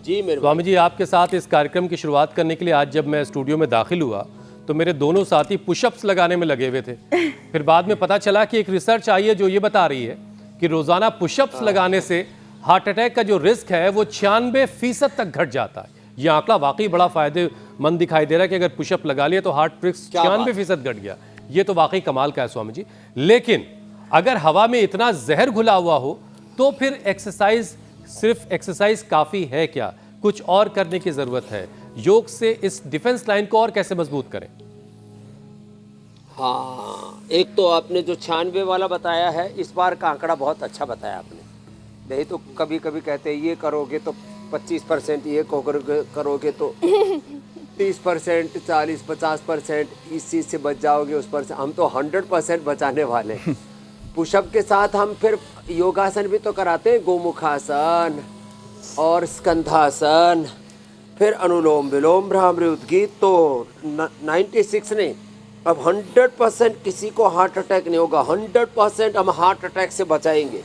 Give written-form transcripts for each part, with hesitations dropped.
जी मेरे स्वामी जी, आपके साथ इस कार्यक्रम की शुरुआत करने के लिए आज जब मैं स्टूडियो में दाखिल हुआ तो मेरे दोनों साथी पुशअप्स लगाने में लगे हुए थे। फिर बाद में पता चला कि एक रिसर्च आई है जो ये बता रही है कि रोजाना पुशअप्स लगाने से हार्ट अटैक का जो रिस्क है वो 96% तक घट जाता है। ये आंकड़ा वाकई बड़ा फायदेमंद दिखाई दे रहा है कि अगर पुशअप लगा लिए तो हार्ट रिस्क 96% घट गया। ये तो वाकई कमाल का है स्वामी जी। लेकिन अगर हवा में इतना जहर घुला हुआ हो तो फिर एक्सरसाइज, सिर्फ एक्सरसाइज काफी है क्या? कुछ और करने की जरूरत है? योग से इस डिफेंस लाइन को और कैसे मजबूत करें? हाँ, एक तो आपने जो 96 वाला बताया है, इस बार का आंकड़ा बहुत अच्छा बताया आपने। नहीं तो कभी कभी कहते हैं ये करोगे तो 25%, ये करोगे तो 30%, 40-50%, इस चीज़ से बच जाओगे, उस पर से हम तो 100% बचाने वाले हैं। पुशअप के साथ हम फिर योगासन भी तो कराते हैं, गोमुखासन और स्कंधासन, फिर अनुलोम विलोम, भ्रामरी उद्गीत। तो 96 नहीं, अब 100% किसी को हार्ट अटैक नहीं होगा। 100% हम हार्ट अटैक से बचाएंगे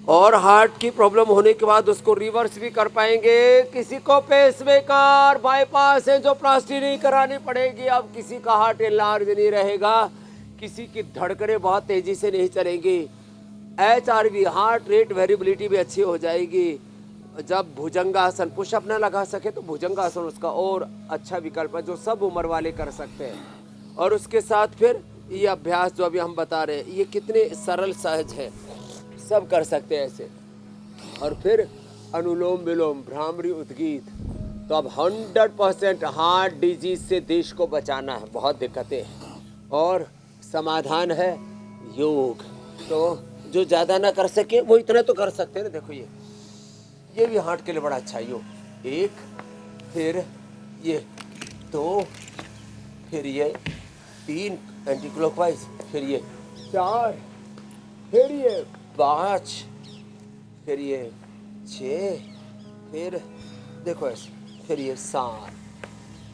और हार्ट की प्रॉब्लम होने के बाद उसको रिवर्स भी कर पाएंगे। किसी को पेसमेकर, बाईपास है जो प्लास्टी नहीं करानी पड़ेगी। अब किसी का हार्ट एनलार्ज नहीं रहेगा, किसी की धड़कनें बहुत तेजी से नहीं चलेंगी। HRV, हार्ट रेट वेरिएबिलिटी भी अच्छी हो जाएगी। जब भुजंगासन, पुशअप ना लगा सके तो भुजंगासन उसका और अच्छा विकल्प है जो सब उम्र वाले कर सकते हैं। और उसके साथ फिर ये अभ्यास जो अभी हम बता रहे हैं, ये कितने सरल सहज है, सब कर सकते हैं ऐसे। और फिर अनुलोम विलोम, भ्रामरी उद्गीत। तो अब 100% हार्ट डिजीज से देश को बचाना है, बहुत दिक्कतें हैं और समाधान है योग। तो जो ज़्यादा ना कर सके वो इतना तो कर सकते हैं ना। देखो ये भी हार्ट के लिए बड़ा अच्छा है। योग 1, फिर ये 2, फिर ये 3 एंटी क्लॉकवाइज, फिर ये 4, फिर ये 5, फिर ये 6, फिर देखो ऐसे, फिर ये 7।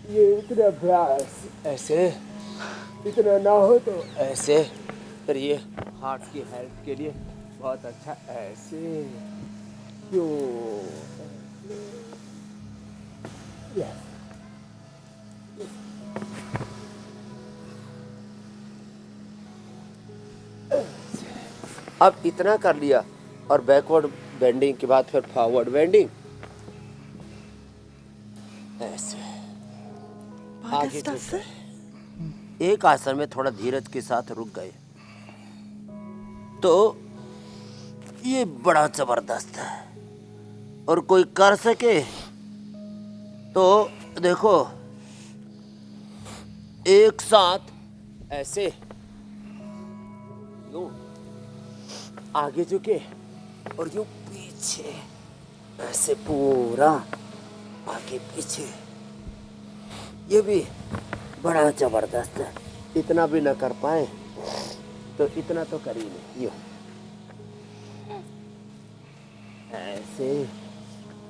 ये इतना अभ्यास ऐसे, इतना ना हो तो ऐसे। फिर ये हार्ट की हेल्थ के लिए बहुत अच्छा ऐसे। क्यों अब इतना कर लिया और बैकवर्ड बेंडिंग के बाद फिर फॉरवर्ड बेंडिंग ऐसे। आगे चलते एक आसन में थोड़ा धीरज के साथ रुक गए तो ये बड़ा जबरदस्त है। और कोई कर सके तो देखो एक साथ ऐसे यूं आगे झुके और यूं पीछे ऐसे, पूरा आगे पीछे। ये भी बड़ा जबरदस्त है। इतना भी ना कर पाए तो इतना तो कर ही नहीं, यूं ऐसे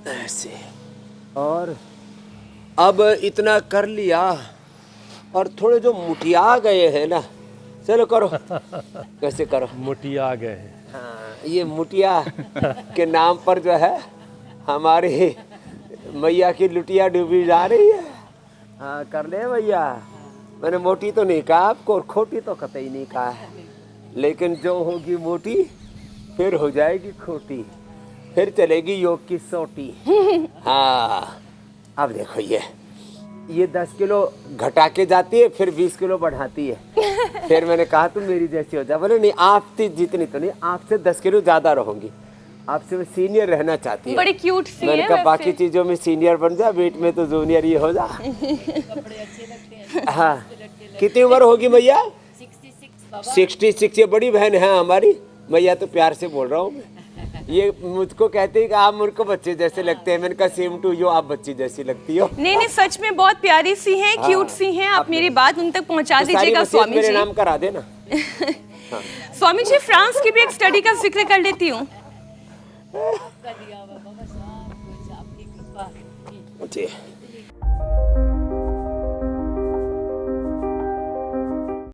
ऐसे। और अब इतना कर लिया और थोड़े जो मुटिया गए हैं ना, चलो करो। कैसे करो? मुटिया गए। हाँ, ये मुटिया के नाम पर जो है हमारी मैया की लुटिया डूबी जा रही है। हाँ कर ले भैया। मैंने मोटी तो नहीं कहा आपको और खोटी तो कतई नहीं कहा है, लेकिन जो होगी मोटी फिर हो जाएगी खोटी, फिर चलेगी योग की सोटी। हाँ अब देखो ये 10 किलो घटा के जाती है, फिर 20 किलो बढ़ाती है। फिर मैंने कहा तुम मेरी जैसी हो जा। बोले नहीं, आप जितनी तो नहीं, आपसे 10 किलो ज्यादा रहूंगी, आपसे मैं सीनियर रहना चाहती है। बड़ी क्यूट सी मैंने है कहा वैसे। बाकी चीजों में सीनियर बन जा, वेट में तो जूनियर ही हो जा। हाँ कितनी उम्र होगी भैया? 66। ये बड़ी बहन है हमारी। भैया तो प्यार से बोल रहा हूँ मैं। ये मुझको कहते हैं कि आप मुझको बच्चे जैसे लगते हैं। मैंने कहा सेम टू यू, आप बच्ची जैसी लगती हो। नहीं नहीं, सच में बहुत प्यारी सी हैं, क्यूट सी हैं। आप मेरी बात उन तक पहुंचा दीजिएगा स्वामी मेरे जी। नाम करा देना। स्वामी जी, फ्रांस की भी एक स्टडी का जिक्र कर लेती हूँ। जी